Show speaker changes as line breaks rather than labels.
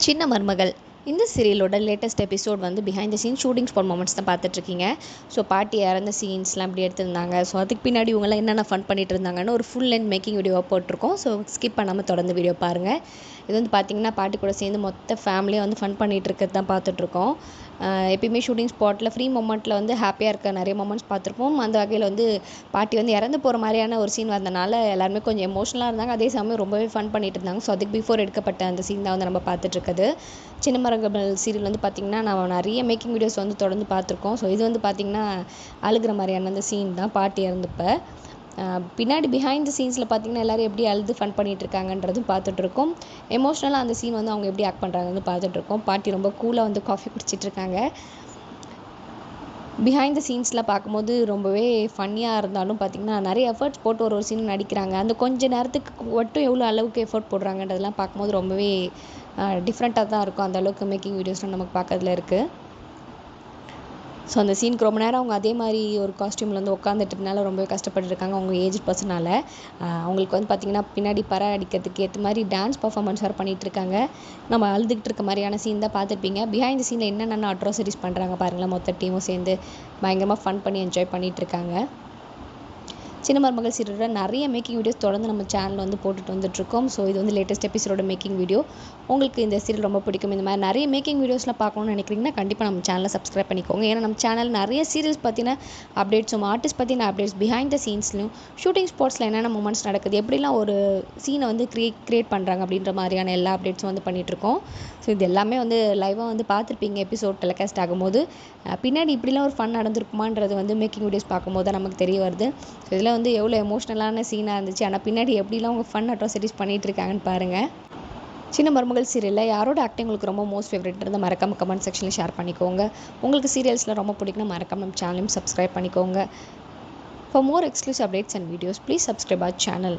சின்ன மருமகள் இந்த சீரியலோட லேட்டஸ்ட் எபிசோட் வந்து behind the scene shooting spot moments தான் பார்த்துட்ருக்கீங்க. ஸோ பாட்டி இறந்த சீன்ஸ்லாம் இப்படி எடுத்திருந்தாங்க. ஸோ அதுக்கு பின்னாடி இவங்கெல்லாம் என்னென்ன ஃபன் பண்ணிட்டு இருந்தாங்கன்னு ஒரு ஃபுல் லென்த் மேக்கிங் வீடியோவாக போட்டிருக்கோம். ஸோ ஸ்கிப் பண்ணாமல் தொடர்ந்து வீடியோ பாருங்கள். இது வந்து பார்த்திங்கன்னா பாட்டி கூட சேர்ந்து மொத்த ஃபேமிலியாக வந்து ஃபன் பண்ணிகிட்டு இருக்கிறது தான் பார்த்துட்ருக்கோம். எப்பயுமே ஷூட்டிங் ஸ்பாட்டில் ஃப்ரீ மொமெண்ட்டில் வந்து ஹாப்பியாக இருக்க நிறைய மொமெண்ட்ஸ் பார்த்துருப்போம். அந்த வகையில் வந்து பாட்டி வந்து இறந்து போகிற மாதிரியான ஒரு சீன் வந்தனால எல்லாருமே கொஞ்சம் எமோஷனலாக இருந்தாங்க. அதே சமயம் ரொம்பவே ஃபன் பண்ணிட்டு இருந்தாங்க. ஸோ அதுக்கு பிஃபோர் எடுக்கப்பட்ட அந்த சீன் தான் வந்து நம்ம பார்த்துட்ருக்குது. சின்ன மருமகள் சீரியல் வந்து பார்த்திங்கன்னா நம்ம நிறைய மேக்கிங் வீடியோஸ் வந்து தொடர்ந்து பார்த்துருக்கோம். ஸோ இது வந்து பார்த்திங்கன்னா அழுகிற மாதிரியான அந்த சீன் தான் பாட்டி இறந்தப்ப. பின்னாடி பிஹைண்ட் த சீன்ஸில் பார்த்திங்கன்னா எல்லோரும் எப்படி அழுது ஃபன் பண்ணிகிட்டு இருக்காங்கன்றதும் பார்த்துட்ருக்கோம். எமோஷ்னலாக அந்த சீன் வந்து அவங்க எப்படி ஆக்ட் பண்ணுறாங்கன்னு பார்த்துட்ருக்கோம். பாட்டி ரொம்ப கூலாக வந்து காஃபி குடிச்சிட்ருக்காங்க. பிஹைண்ட் த சீன்ஸில் பார்க்கும்போது ரொம்பவே ஃபன்னியாக இருந்தாலும் பார்த்திங்கன்னா நிறைய எஃபர்ட்ஸ் போட்டு ஒரு சீன் நடிக்கிறாங்க. அந்த கொஞ்சம் நேரத்துக்கு மட்டும் எவ்வளோ அளவுக்கு எஃபர்ட் போடுறாங்கன்றதெல்லாம் பார்க்கும்போது ரொம்பவே டிஃப்ரெண்ட்டாக தான் இருக்கும். அந்த அளவுக்கு மேக்கிங் வீடியோஸ்லாம் நமக்கு பார்க்கறதுல இருக்குது. ஸோ அந்த சீனுக்கு ரொம்ப நேரம் அவங்க அதே மாதிரி ஒரு காஸ்டியூமில் வந்து உட்காந்துட்டதுனால ரொம்பவே கஷ்டப்பட்டுருக்காங்க. அவங்க ஏஜ் பர்சனால் அவங்களுக்கு வந்து பார்த்திங்கன்னா பின்னாடி அடிக்கிறதுக்கு ஏற்ற மாதிரி டான்ஸ் பர்ஃபார்மன்ஸ் வேறு பண்ணிகிட்ருக்காங்க. நம்ம அழுதுகிட்டு இருக்க மாதிரியான சீன் தான் பார்த்துருப்பீங்க. பிஹைண்ட் த சீனில் என்னென்ன அட்ராசிட்டிஸ் பண்ணுறாங்க பாருங்களேன். மொத்த டீமும் சேர்ந்து பயங்கரமாக ஃபன் பண்ணி என்ஜாய் பண்ணிகிட்ருக்காங்க. சின்ன மருமகள் சீரியலோட நிறைய மேக்கிங் வீடியோஸ் தொடர்ந்து நம்ம சேனலில் வந்து போட்டுட்டு வந்துட்டுருக்கோம். ஸோ இது வந்து லேட்டஸ்ட் எபிசோட மேக்கிங் வீடியோ. உங்களுக்கு இந்த சீரியல் ரொம்ப பிடிக்கும், இந்த மாதிரி நிறைய மேக்கிங் வீடியோஸ்லாம் பார்க்கணும்னு நினைக்கிறீங்கன்னா கண்டிப்பாக நம்ம சேனலை சப்ஸ்கிரைப் பண்ணிக்கோங்க. ஏன்னா நம்ம சேனல் நிறைய சீரியல்ஸ் பற்றின அப்டேட்ஸும் ஆர்டிஸ்ட் பற்றின அப்டேட்ஸ் பிஹைண்ட் த சீன்ஸ்லையும் ஷூட்டிங் ஸ்பாட்ஸில் என்னென்ன மூமெண்ட்ஸ் நடக்குது, எப்படிலாம் ஒரு சீனை வந்து கிரியேட் பண்ணுறாங்க அப்படின்ற மாதிரியான எல்லா அப்டேட்ஸும் வந்து பண்ணிகிட்ருக்கோம். ஸோ இது எல்லாமே வந்து லைவாக வந்து பார்த்துருப்பீங்க. எபிசோட் டெலிகாஸ்ட் ஆகும்போது பின்னாடி இப்படிலாம் ஒரு ஃபன் நடந்திருக்குமான்றது வந்து மேக்கிங் வீடியோஸ் பார்க்கும்போது தான் நமக்கு தெரிய வருது. ஸோ இதில் வந்து எவ்வளோ எமோஷ்னலான சீனாக இருந்துச்சு, ஆனால் பின்னாடி எப்படிலாம் அவங்க ஃபன் அட்ராசிட்டிஸ் பண்ணிகிட்டு இருக்காங்கன்னு பாருங்கள். சின்ன மருமகள் சீரியலில் யாரோட ஆக்டிங் உங்களுக்கு ரொம்ப மோஸ்ட் ஃபேவரட்ன்றதை மறக்காமல் கமெண்ட் செக்ஷனில் ஷேர் பண்ணிக்கோங்க. உங்களுக்கு சீரியல்ஸில் ரொம்ப பிடிக்குன்னா மறக்காமல் நம்ம சேனலையும் சப்ஸ்கிரைப் பண்ணிக்கோங்க. For more exclusive updates and videos, please subscribe our channel.